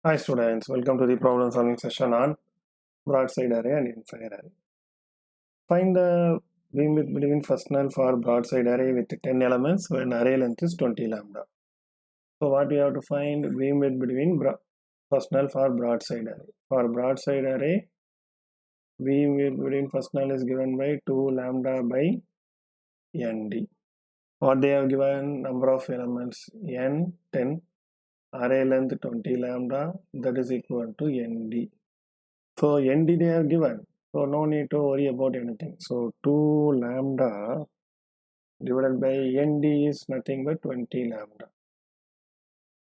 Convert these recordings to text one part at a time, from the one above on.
Hi students, welcome to the problem solving session on broadside array and infrared array. Find the beamwidth between first null for broadside array with 10 elements when array length is 20 lambda. So what we have to find beamwidth between first null for broadside array. For broadside array, beamwidth between first null is given by 2 lambda by nd. What they have given, number of elements n 10, array length 20 lambda, that is equal to nd. So nd they have given, so no need to worry about anything. So 2 lambda divided by nd is nothing but 20 lambda,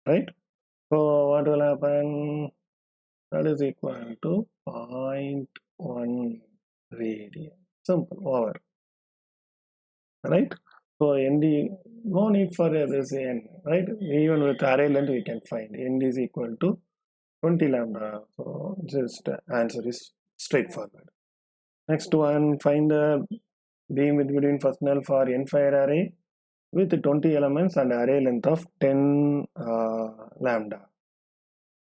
right? So what will happen? That is equal to 0.1 radian. Simple, over, right? So nd, no need for this n, right? Even with array length we can find nd is equal to 20 lambda. So just answer is straightforward. Next one, find the beamwidth between first null for n-fire array with 20 elements and array length of 10 lambda.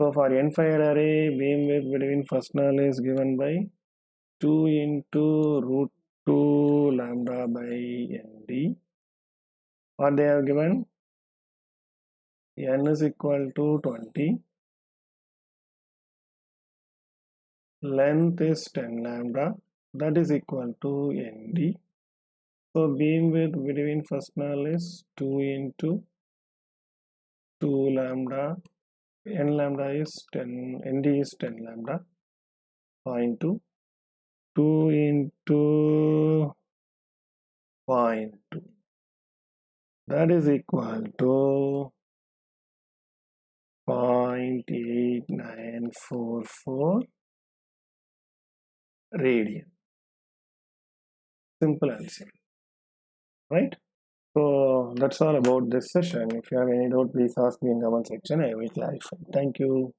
So for n-fire array, beamwidth between first null is given by 2 into root 2 lambda by nd. What they have given? N is equal to 20. Length is 10 lambda. That is equal to nd. So beamwidth between first null is 2 into 2 lambda. N lambda is 10, nd is 10 lambda, 0.2, 2 into 0.2, that is equal to 0.8944 radian. Simple answer, right? So that's all about this session. If you have any doubt, please ask me in the comment section. I will clarify. Thank you.